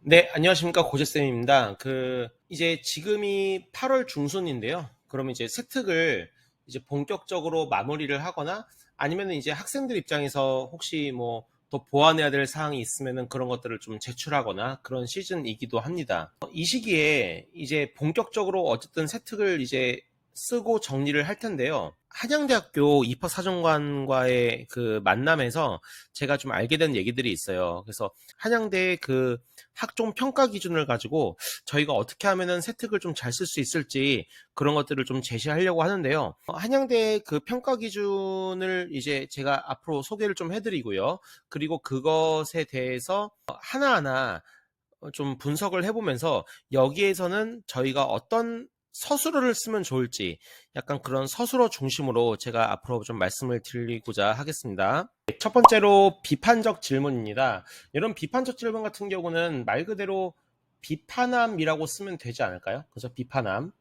네, 안녕하십니까. 고재쌤입니다. 이제 지금이 8월 중순인데요. 그러면 이제 세특을 이제 본격적으로 마무리를 하거나 아니면 이제 학생들 입장에서 혹시 뭐 더 보완해야 될 사항이 있으면은 그런 것들을 좀 제출하거나 그런 시즌이기도 합니다. 이 시기에 이제 본격적으로 어쨌든 세특을 이제 쓰고 정리를 할 텐데요. 한양대학교 입학사정관과의 그 만남에서 제가 좀 알게 된 얘기들이 있어요. 그래서 한양대 그 학종 평가 기준을 가지고 저희가 어떻게 하면은 세특을 좀 잘 쓸 수 있을지 그런 것들을 좀 제시하려고 하는데요. 한양대 그 평가 기준을 이제 제가 앞으로 소개를 좀 해드리고요. 그리고 그것에 대해서 하나하나 좀 분석을 해보면서 여기에서는 저희가 어떤 서술어를 쓰면 좋을지 약간 그런 서술어 중심으로 제가 앞으로 좀 말씀을 드리고자 하겠습니다. 첫 번째로 비판적 질문입니다. 이런 비판적 질문 같은 경우는 말 그대로 비판함이라고 쓰면 되지 않을까요? 그래서 비판함.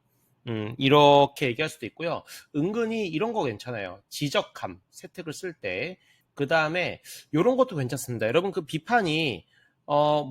이렇게 얘기할 수도 있고요. 은근히 이런 거 괜찮아요. 지적함, 세특을 쓸 때. 그 다음에 이런 것도 괜찮습니다. 여러분 그 비판이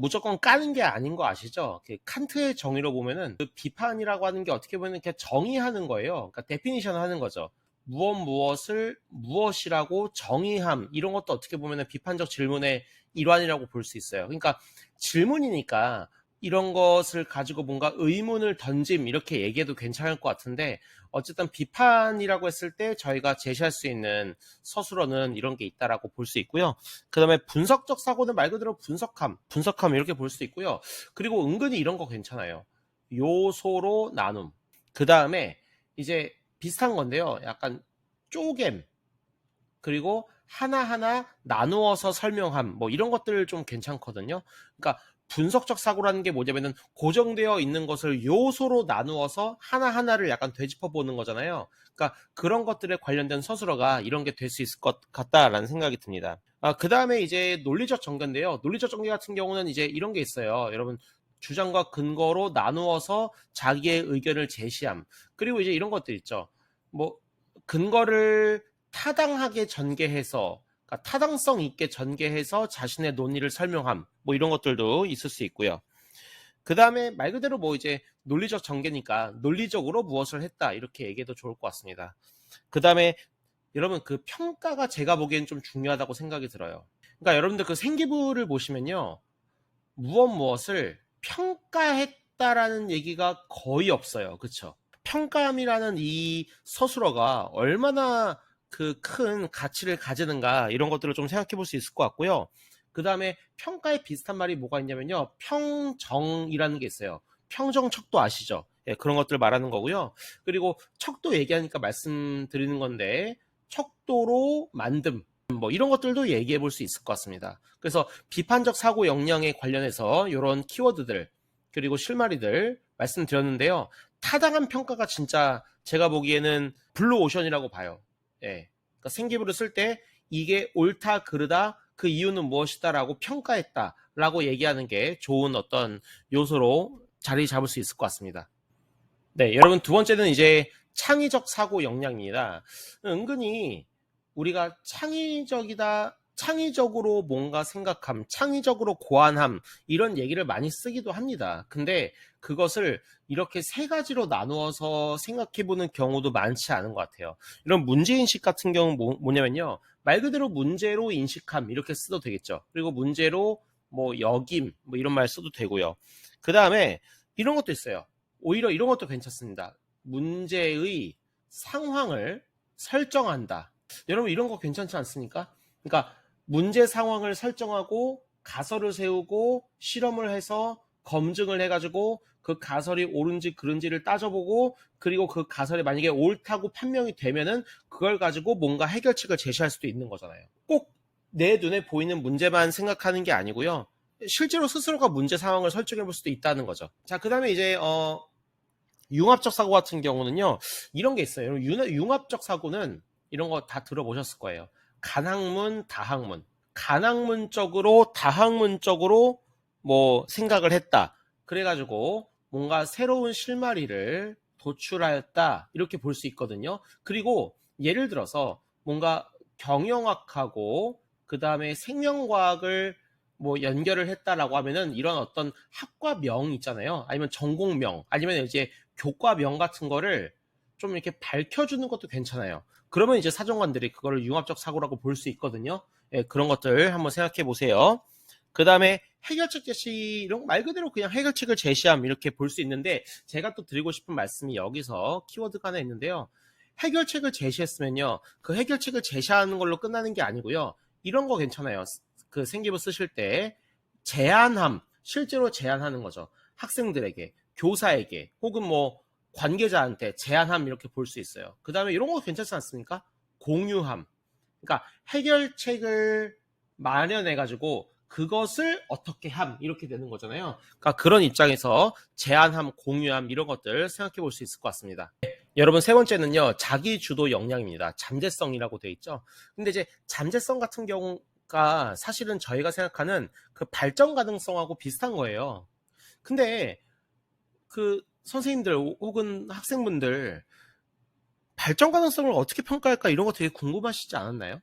무조건 까는 게 아닌 거 아시죠? 그 칸트의 정의로 보면은 그 비판이라고 하는 게 어떻게 보면 그냥 정의하는 거예요. 그러니까 데피니션 하는 거죠. 무엇을 무엇이라고 정의함 이런 것도 어떻게 보면은 비판적 질문의 일환이라고 볼 수 있어요. 그러니까 질문이니까 이런 것을 가지고 뭔가 의문을 던짐 이렇게 얘기해도 괜찮을 것 같은데 어쨌든 비판이라고 했을 때 저희가 제시할 수 있는 서술어는 이런 게 있다라고 볼 수 있고요. 그 다음에 분석적 사고는 말 그대로 분석함 이렇게 볼 수 있고요. 그리고 은근히 이런 거 괜찮아요. 요소로 나눔. 그 다음에 이제 비슷한 건데요. 약간 쪼갰. 그리고 하나하나 나누어서 설명함. 뭐 이런 것들 좀 괜찮거든요. 그러니까 분석적 사고라는 게 뭐냐면은 고정되어 있는 것을 요소로 나누어서 하나하나를 약간 되짚어 보는 거잖아요. 그러니까 그런 것들에 관련된 서술어가 이런 게 될 수 있을 것 같다라는 생각이 듭니다. 그 다음에 이제 논리적 전개인데요. 논리적 전개 같은 경우는 이제 이런 게 있어요. 여러분 주장과 근거로 나누어서 자기의 의견을 제시함. 그리고 이제 이런 것들 있죠. 뭐 근거를 타당하게 전개해서 그러니까 타당성 있게 전개해서 자신의 논리를 설명함 뭐 이런 것들도 있을 수 있고요. 그 다음에 말 그대로 뭐 이제 논리적 전개니까 논리적으로 무엇을 했다 이렇게 얘기해도 좋을 것 같습니다. 그 다음에 여러분 그 평가가 제가 보기엔 좀 중요하다고 생각이 들어요. 그러니까 여러분들 그 생기부를 보시면요. 무엇을 평가했다라는 얘기가 거의 없어요. 그쵸? 평가함이라는 이 서술어가 얼마나 그 큰 가치를 가지는가 이런 것들을 좀 생각해 볼 수 있을 것 같고요. 그 다음에 평가에 비슷한 말이 뭐가 있냐면요. 평정이라는 게 있어요. 평정척도 아시죠? 예, 그런 것들 말하는 거고요. 그리고 척도 얘기하니까 말씀드리는 건데 척도로 만듦 뭐 이런 것들도 얘기해 볼 수 있을 것 같습니다. 그래서 비판적 사고 역량에 관련해서 이런 키워드들 그리고 실마리들 말씀드렸는데요. 타당한 평가가 진짜 제가 보기에는 블루오션이라고 봐요. 예. 그러니까 생기부를 쓸 때 이게 옳다 그르다 그 이유는 무엇이다라고 평가했다라고 얘기하는 게 좋은 어떤 요소로 자리 잡을 수 있을 것 같습니다. 네, 여러분 두 번째는 이제 창의적 사고 역량입니다. 은근히 우리가 창의적으로 뭔가 생각함, 창의적으로 고안함 이런 얘기를 많이 쓰기도 합니다. 근데 그것을 이렇게 세 가지로 나누어서 생각해보는 경우도 많지 않은 것 같아요. 이런 문제인식 같은 경우는 뭐냐면요. 말 그대로 문제로 인식함 이렇게 써도 되겠죠. 그리고 문제로 뭐 여김 뭐 이런 말 써도 되고요. 그 다음에 이런 것도 있어요. 오히려 이런 것도 괜찮습니다. 문제의 상황을 설정한다. 여러분 이런 거 괜찮지 않습니까? 그러니까 문제 상황을 설정하고 가설을 세우고 실험을 해서 검증을 해가지고 그 가설이 옳은지 그른지를 따져보고 그리고 그 가설이 만약에 옳다고 판명이 되면은 그걸 가지고 뭔가 해결책을 제시할 수도 있는 거잖아요. 꼭 내 눈에 보이는 문제만 생각하는 게 아니고요. 실제로 스스로가 문제 상황을 설정해 볼 수도 있다는 거죠. 자, 그 다음에 이제 융합적 사고 같은 경우는요. 이런 게 있어요. 융합적 사고는 이런 거 다 들어보셨을 거예요. 간학문, 다학문. 간학문적으로 다학문적으로 뭐 생각을 했다. 그래가지고 뭔가 새로운 실마리를 도출하였다. 이렇게 볼 수 있거든요. 그리고 예를 들어서 뭔가 경영학하고 그 다음에 생명과학을 뭐 연결을 했다라고 하면은 이런 어떤 학과명 있잖아요. 아니면 전공명, 아니면 이제 교과명 같은 거를 좀 이렇게 밝혀주는 것도 괜찮아요. 그러면 이제 사정관들이 그거를 융합적 사고라고 볼 수 있거든요. 예, 그런 것들 한번 생각해 보세요. 그 다음에 해결책 제시, 이런 말 그대로 그냥 해결책을 제시함 이렇게 볼 수 있는데, 제가 또 드리고 싶은 말씀이 여기서 키워드가 하나 있는데요. 해결책을 제시했으면요, 그 해결책을 제시하는 걸로 끝나는 게 아니고요. 이런 거 괜찮아요. 그 생기부 쓰실 때 제안함, 실제로 제안하는 거죠. 학생들에게, 교사에게, 혹은 뭐 관계자한테 제안함 이렇게 볼 수 있어요. 그 다음에 이런 거 괜찮지 않습니까? 공유함. 그러니까 해결책을 마련해가지고 그것을 어떻게 함 이렇게 되는 거잖아요. 그러니까 그런 입장에서 제안함, 공유함 이런 것들 생각해 볼 수 있을 것 같습니다. 여러분, 세 번째는요, 자기 주도 역량입니다. 잠재성이라고 돼 있죠. 근데 이제 잠재성 같은 경우가 사실은 저희가 생각하는 그 발전 가능성하고 비슷한 거예요. 근데 그 선생님들 혹은 학생분들 발전 가능성을 어떻게 평가할까 이런 거 되게 궁금하시지 않았나요?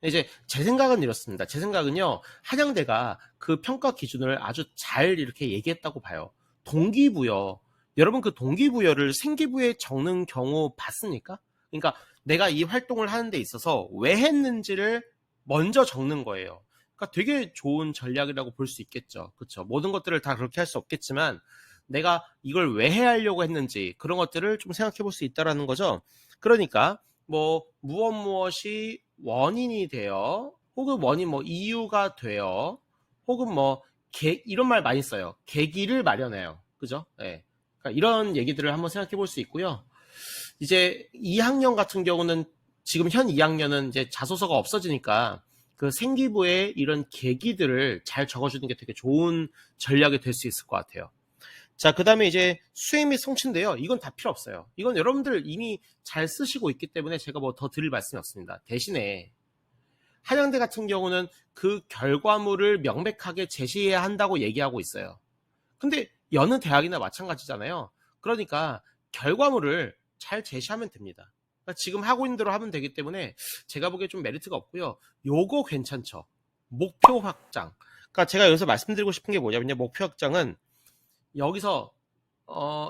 이제 제 생각은 이렇습니다. 제 생각은요, 한양대가 그 평가 기준을 아주 잘 이렇게 얘기했다고 봐요. 동기부여. 여러분, 그 동기부여를 생기부에 적는 경우 봤습니까? 그러니까 내가 이 활동을 하는 데 있어서 왜 했는지를 먼저 적는 거예요. 그러니까 되게 좋은 전략이라고 볼 수 있겠죠. 그렇죠? 모든 것들을 다 그렇게 할 수 없겠지만 내가 이걸 왜 해야 하려고 했는지 그런 것들을 좀 생각해 볼 수 있다라는 거죠. 그러니까 뭐 무엇이 원인이 되어, 혹은 원인 뭐 이유가 되어, 혹은 뭐 이런 말 많이 써요. 계기를 마련해요. 그죠? 예. 그러니까 이런 얘기들을 한번 생각해 볼 수 있고요. 이제 2학년 같은 경우는, 지금 현 2학년은 이제 자소서가 없어지니까 그 생기부에 이런 계기들을 잘 적어주는 게 되게 좋은 전략이 될 수 있을 것 같아요. 자, 그 다음에 이제 수행 및 성취인데요. 이건 다 필요 없어요. 이건 여러분들 이미 잘 쓰시고 있기 때문에 제가 뭐 더 드릴 말씀이 없습니다. 대신에 한양대 같은 경우는 그 결과물을 명백하게 제시해야 한다고 얘기하고 있어요. 근데 여느 대학이나 마찬가지잖아요. 그러니까 결과물을 잘 제시하면 됩니다. 그러니까 지금 하고 있는 대로 하면 되기 때문에 제가 보기에 좀 메리트가 없고요. 요거 괜찮죠. 목표 확장. 그러니까 제가 여기서 말씀드리고 싶은 게 뭐냐면요. 목표 확장은 여기서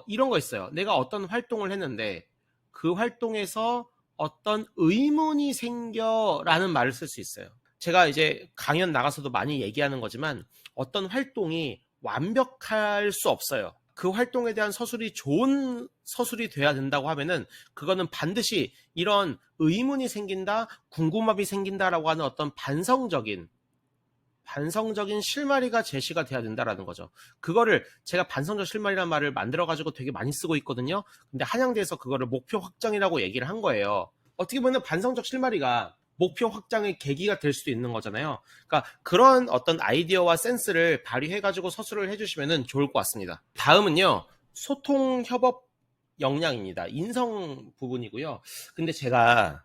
이런 거 있어요. 내가 어떤 활동을 했는데 그 활동에서 어떤 의문이 생겨라는 말을 쓸 수 있어요. 제가 이제 강연 나가서도 많이 얘기하는 거지만 어떤 활동이 완벽할 수 없어요. 그 활동에 대한 서술이 좋은 서술이 돼야 된다고 하면은 그거는 반드시 이런 의문이 생긴다, 궁금함이 생긴다라고 하는 어떤 반성적인 실마리가 제시가 돼야 된다라는 거죠. 그거를 제가 반성적 실마리라는 말을 만들어가지고 되게 많이 쓰고 있거든요. 근데 한양대에서 그거를 목표 확장이라고 얘기를 한 거예요. 어떻게 보면 반성적 실마리가 목표 확장의 계기가 될 수도 있는 거잖아요. 그러니까 그런 어떤 아이디어와 센스를 발휘해가지고 서술을 해주시면 좋을 것 같습니다. 다음은요, 소통 협업 역량입니다. 인성 부분이고요. 근데 제가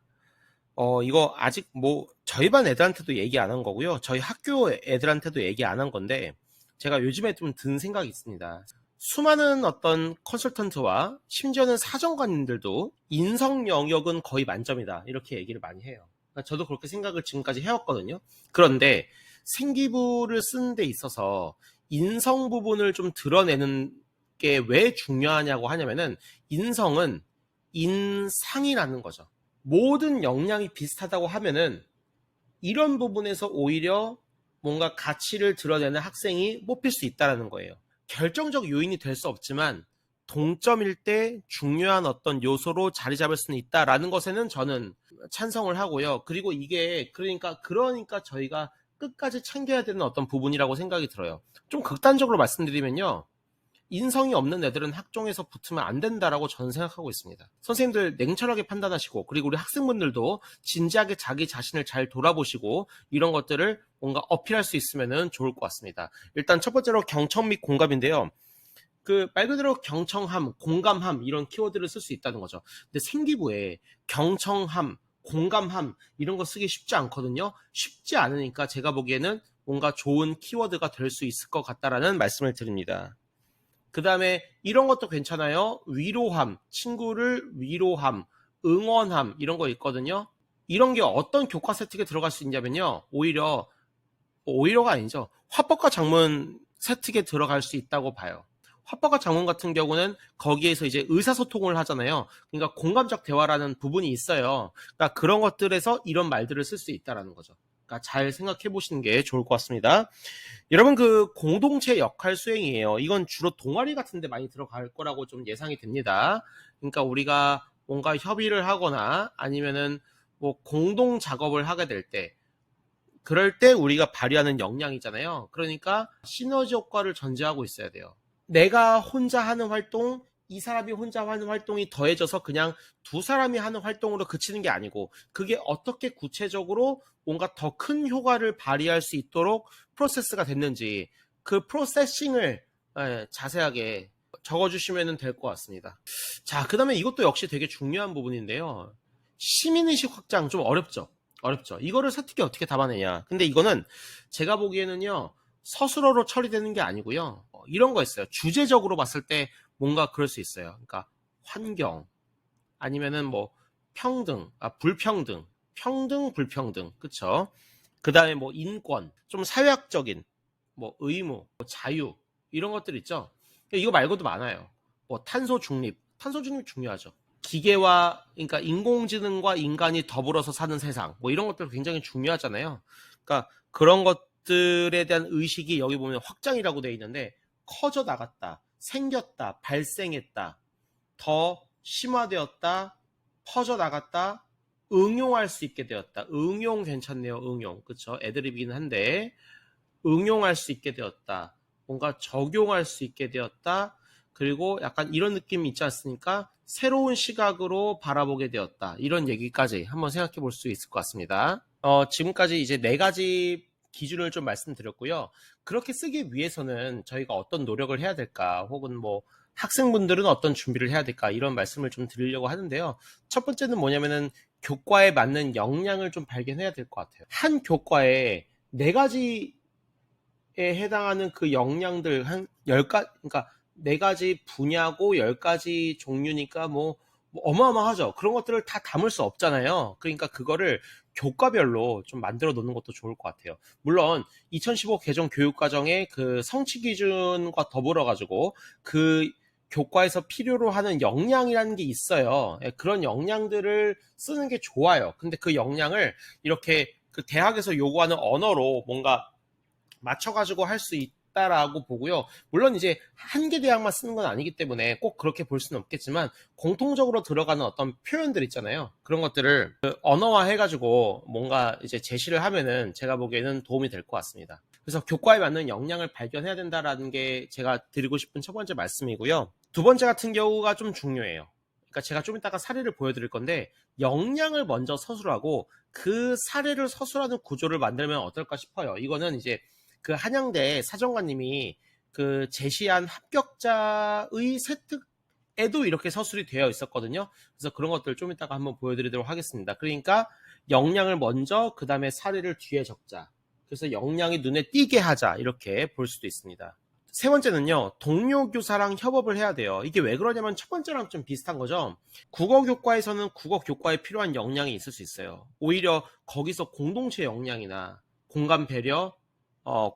이거 아직 뭐 저희 반 애들한테도 얘기 안 한 거고요. 저희 학교 애들한테도 얘기 안 한 건데, 제가 요즘에 좀 든 생각이 있습니다. 수많은 어떤 컨설턴트와 심지어는 사정관님들도 인성 영역은 거의 만점이다, 이렇게 얘기를 많이 해요. 그러니까 저도 그렇게 생각을 지금까지 해왔거든요. 그런데 생기부를 쓰는 데 있어서 인성 부분을 좀 드러내는 게 왜 중요하냐고 하냐면은, 인성은 인상이라는 거죠. 모든 역량이 비슷하다고 하면은 이런 부분에서 오히려 뭔가 가치를 드러내는 학생이 뽑힐 수 있다는 거예요. 결정적 요인이 될 수 없지만 동점일 때 중요한 어떤 요소로 자리 잡을 수는 있다라는 것에는 저는 찬성을 하고요. 그리고 이게 그러니까 저희가 끝까지 챙겨야 되는 어떤 부분이라고 생각이 들어요. 좀 극단적으로 말씀드리면요, 인성이 없는 애들은 학종에서 붙으면 안 된다라고 저는 생각하고 있습니다. 선생님들 냉철하게 판단하시고, 그리고 우리 학생분들도 진지하게 자기 자신을 잘 돌아보시고 이런 것들을 뭔가 어필할 수 있으면 좋을 것 같습니다. 일단 첫 번째로 경청 및 공감인데요. 그 말 그대로 경청함, 공감함 이런 키워드를 쓸 수 있다는 거죠. 근데 생기부에 경청함, 공감함 이런 거 쓰기 쉽지 않거든요. 쉽지 않으니까 제가 보기에는 뭔가 좋은 키워드가 될 수 있을 것 같다라는 말씀을 드립니다. 그 다음에 이런 것도 괜찮아요. 위로함, 친구를 위로함, 응원함 이런 거 있거든요. 이런 게 어떤 교과 세특에 들어갈 수 있냐면요. 오히려가 아니죠. 화법과 장문 세특에 들어갈 수 있다고 봐요. 화법과 장문 같은 경우는 거기에서 이제 의사소통을 하잖아요. 그러니까 공감적 대화라는 부분이 있어요. 그러니까 그런 것들에서 이런 말들을 쓸 수 있다라는 거죠. 그러니까 잘 생각해 보시는 게 좋을 것 같습니다. 여러분, 그 공동체 역할 수행이에요. 이건 주로 동아리 같은 데 많이 들어갈 거라고 좀 예상이 됩니다. 그러니까 우리가 뭔가 협의를 하거나 아니면은 뭐 공동 작업을 하게 될 때, 그럴 때 우리가 발휘하는 역량이잖아요. 그러니까 시너지 효과를 전제하고 있어야 돼요. 내가 혼자 하는 활동, 이 사람이 혼자 하는 활동이 더해져서 그냥 두 사람이 하는 활동으로 그치는 게 아니고, 그게 어떻게 구체적으로 뭔가 더 큰 효과를 발휘할 수 있도록 프로세스가 됐는지, 그 프로세싱을 자세하게 적어주시면 될 것 같습니다. 자, 그 다음에 이것도 역시 되게 중요한 부분인데요. 시민의식 확장 좀 어렵죠. 이거를 세특이 어떻게 담아내냐. 근데 이거는 제가 보기에는요, 서술어로 처리되는 게 아니고요. 이런 거 있어요. 주제적으로 봤을 때 뭔가 그럴 수 있어요. 그러니까 환경, 아니면은 뭐 평등, 불평등, 평등, 불평등, 그쵸? 그 다음에 뭐 인권, 좀 사회학적인, 뭐 의무, 뭐 자유, 이런 것들 있죠. 이거 말고도 많아요. 뭐 탄소 중립 중요하죠. 기계와, 그러니까 인공지능과 인간이 더불어서 사는 세상, 뭐 이런 것들 굉장히 중요하잖아요. 그러니까 그런 것들에 대한 의식이 여기 보면 확장이라고 되어 있는데, 커져 나갔다, 생겼다, 발생했다, 더 심화되었다, 퍼져 나갔다, 응용할 수 있게 되었다. 응용 괜찮네요. 응용. 그쵸? 애드립이긴 한데, 응용할 수 있게 되었다. 뭔가 적용할 수 있게 되었다. 그리고 약간 이런 느낌이 있지 않습니까? 새로운 시각으로 바라보게 되었다. 이런 얘기까지 한번 생각해 볼 수 있을 것 같습니다. 지금까지 이제 4가지 기준을 좀 말씀드렸고요. 그렇게 쓰기 위해서는 저희가 어떤 노력을 해야 될까, 혹은 뭐 학생분들은 어떤 준비를 해야 될까, 이런 말씀을 좀 드리려고 하는데요. 첫 번째는 뭐냐면은 교과에 맞는 역량을 좀 발견해야 될 것 같아요. 한 교과에 4가지에 해당하는 그 역량들 한 10가지, 그러니까 4가지 분야고 10가지 종류니까 뭐 어마어마하죠. 그런 것들을 다 담을 수 없잖아요. 그러니까 그거를 교과별로 좀 만들어 놓는 것도 좋을 것 같아요. 물론 2015 개정 교육과정의 그 성취 기준과 더불어 가지고 그 교과에서 필요로 하는 역량이라는 게 있어요. 그런 역량들을 쓰는 게 좋아요. 근데 그 역량을 이렇게 그 대학에서 요구하는 언어로 뭔가 맞춰가지고 할 수 있다라고 보고요. 물론 이제 한 개 대학만 쓰는 건 아니기 때문에 꼭 그렇게 볼 수는 없겠지만, 공통적으로 들어가는 어떤 표현들 있잖아요. 그런 것들을 언어화 해가지고 뭔가 이제 제시를 하면은 제가 보기에는 도움이 될 것 같습니다. 그래서 교과에 맞는 역량을 발견해야 된다라는 게 제가 드리고 싶은 첫 번째 말씀이고요. 두 번째 같은 경우가 좀 중요해요. 그러니까 제가 좀 이따가 사례를 보여드릴 건데, 역량을 먼저 서술하고 그 사례를 서술하는 구조를 만들면 어떨까 싶어요. 이거는 이제 그 한양대 사정관님이 그 제시한 합격자의 세특에도 이렇게 서술이 되어 있었거든요. 그래서 그런 것들 좀 이따가 한번 보여드리도록 하겠습니다. 그러니까 역량을 먼저, 그 다음에 사례를 뒤에 적자. 그래서 역량이 눈에 띄게 하자, 이렇게 볼 수도 있습니다. 세 번째는요, 동료 교사랑 협업을 해야 돼요. 이게 왜 그러냐면 첫 번째랑 좀 비슷한 거죠. 국어 교과에서는 국어 교과에 필요한 역량이 있을 수 있어요. 오히려 거기서 공동체 역량이나 공감 배려,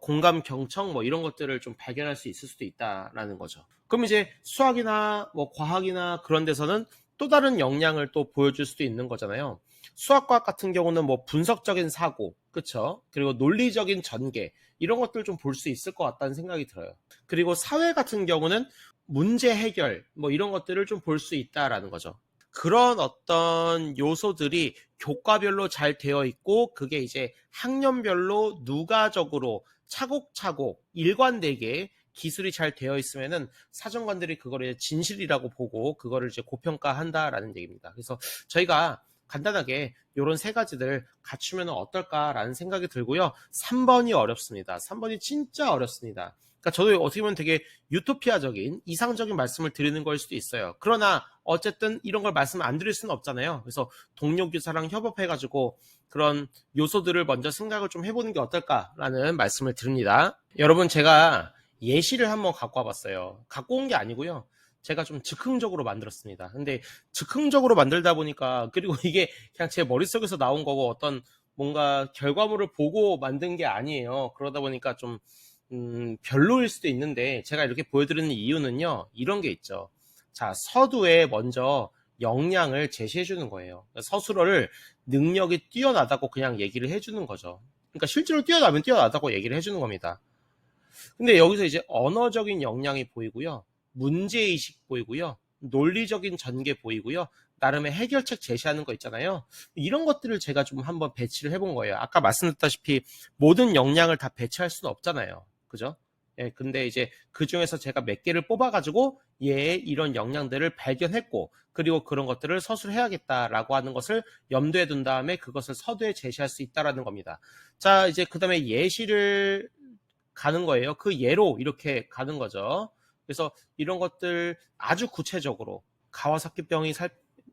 공감 경청, 뭐 이런 것들을 좀 발견할 수 있을 수도 있다라는 거죠. 그럼 이제 수학이나 뭐 과학이나 그런 데서는 또 다른 역량을 또 보여줄 수도 있는 거잖아요. 수학과학 같은 경우는 뭐 분석적인 사고, 그쵸? 그리고 논리적인 전개, 이런 것들 좀 볼 수 있을 것 같다는 생각이 들어요. 그리고 사회 같은 경우는 문제 해결, 뭐 이런 것들을 좀 볼 수 있다라는 거죠. 그런 어떤 요소들이 교과별로 잘 되어 있고, 그게 이제 학년별로 누가적으로 차곡차곡 일관되게 기술이 잘 되어 있으면은 사정관들이 그거를 진실이라고 보고 그거를 이제 고평가한다라는 얘기입니다. 그래서 저희가 간단하게 이런 3가지들 갖추면 어떨까라는 생각이 들고요. 3번이 어렵습니다. 3번이 진짜 어렵습니다. 그러니까 저도 어떻게 보면 되게 유토피아적인, 이상적인 말씀을 드리는 걸 수도 있어요. 그러나 어쨌든 이런 걸 말씀 안 드릴 수는 없잖아요. 그래서 동료 교사랑 협업해가지고 그런 요소들을 먼저 생각을 좀 해보는 게 어떨까라는 말씀을 드립니다. 여러분, 제가 예시를 한번 갖고 와봤어요. 갖고 온 게 아니고요. 제가 좀 즉흥적으로 만들었습니다. 근데 즉흥적으로 만들다 보니까, 그리고 이게 그냥 제 머릿속에서 나온 거고 어떤 뭔가 결과물을 보고 만든 게 아니에요. 그러다 보니까 좀 별로일 수도 있는데, 제가 이렇게 보여드리는 이유는요, 이런 게 있죠. 자, 서두에 먼저 역량을 제시해 주는 거예요. 서술어를 능력이 뛰어나다고 그냥 얘기를 해주는 거죠. 그러니까 실제로 뛰어나면 뛰어나다고 얘기를 해주는 겁니다. 근데 여기서 이제 언어적인 역량이 보이고요, 문제의식 보이고요, 논리적인 전개 보이고요, 나름의 해결책 제시하는 거 있잖아요. 이런 것들을 제가 좀 한번 배치를 해본 거예요. 아까 말씀드렸다시피 모든 역량을 다 배치할 수는 없잖아요. 그죠? 예, 근데 이제 그 중에서 제가 몇 개를 뽑아가지고 얘의 이런 역량들을 발견했고, 그리고 그런 것들을 서술해야겠다라고 하는 것을 염두에 둔 다음에 그것을 서두에 제시할 수 있다라는 겁니다. 자, 이제 그 다음에 예시를 가는 거예요. 그 예로 이렇게 가는 거죠. 그래서 이런 것들 아주 구체적으로 가와사키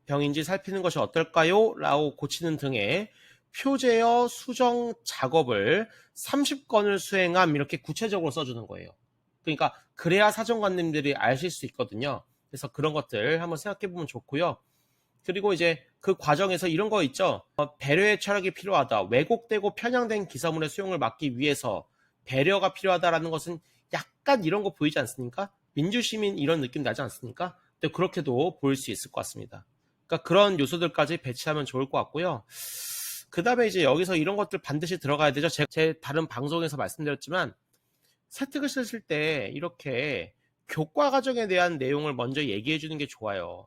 병인지 살피는 것이 어떨까요? 라고 고치는 등의 표제어 수정 작업을 30건을 수행함, 이렇게 구체적으로 써주는 거예요. 그러니까 그래야 사정관님들이 아실 수 있거든요. 그래서 그런 것들 한번 생각해 보면 좋고요. 그리고 이제 그 과정에서 이런 거 있죠. 배려의 철학이 필요하다. 왜곡되고 편향된 기사물의 수용을 막기 위해서 배려가 필요하다라는 것은 약간 이런 거 보이지 않습니까? 민주시민 이런 느낌 나지 않습니까? 근데 그렇게도 보일 수 있을 것 같습니다. 그러니까 그런 요소들까지 배치하면 좋을 것 같고요. 그 다음에 이제 여기서 이런 것들 반드시 들어가야 되죠. 제 다른 방송에서 말씀드렸지만, 세특을 쓰실 때 이렇게 교과 과정에 대한 내용을 먼저 얘기해 주는 게 좋아요.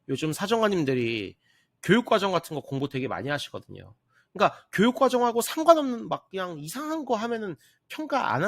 요즘 사정관님들이 교육과정 같은 거 공부 되게 많이 하시거든요. 그러니까 교육과정하고 상관없는 막 그냥 이상한 거 하면은 평가 안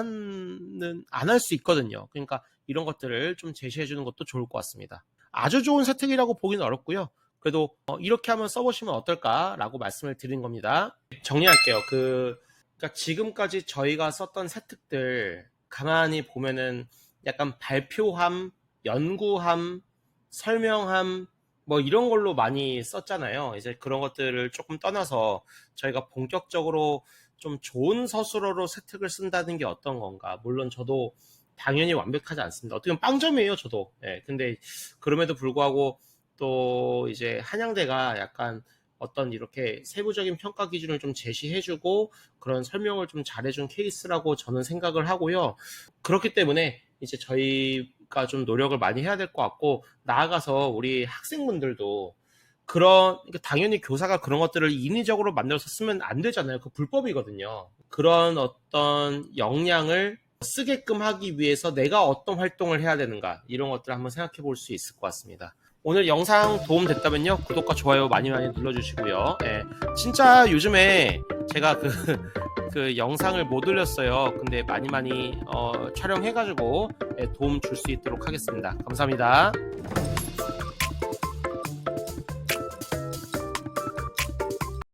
할 수 있거든요. 그러니까 이런 것들을 좀 제시해 주는 것도 좋을 것 같습니다. 아주 좋은 세특이라고 보기는 어렵고요. 그래도 이렇게 한번 써보시면 어떨까라고 말씀을 드린 겁니다. 정리할게요. 그러니까 지금까지 저희가 썼던 세특들 가만히 보면은 약간 발표함, 연구함, 설명함, 뭐 이런 걸로 많이 썼잖아요. 이제 그런 것들을 조금 떠나서 저희가 본격적으로 좀 좋은 서술어로 세특을 쓴다는 게 어떤 건가. 물론 저도 당연히 완벽하지 않습니다. 어떻게 보면 빵점이에요, 저도. 예, 근데 그럼에도 불구하고 또 이제 한양대가 약간 어떤 이렇게 세부적인 평가 기준을 좀 제시해주고 그런 설명을 좀 잘해준 케이스라고 저는 생각을 하고요. 그렇기 때문에 이제 저희가 좀 노력을 많이 해야 될 것 같고, 나아가서 우리 학생분들도 그러니까 당연히 교사가 그런 것들을 인위적으로 만들어서 쓰면 안 되잖아요. 그 불법이거든요. 그런 어떤 역량을 쓰게끔 하기 위해서 내가 어떤 활동을 해야 되는가, 이런 것들을 한번 생각해 볼 수 있을 것 같습니다. 오늘 영상 도움 됐다면요, 구독과 좋아요 많이 눌러주시고요. 예, 진짜 요즘에 제가 그 영상을 못 올렸어요. 근데 많이 촬영해가지고 도움 줄 수 있도록 하겠습니다. 감사합니다.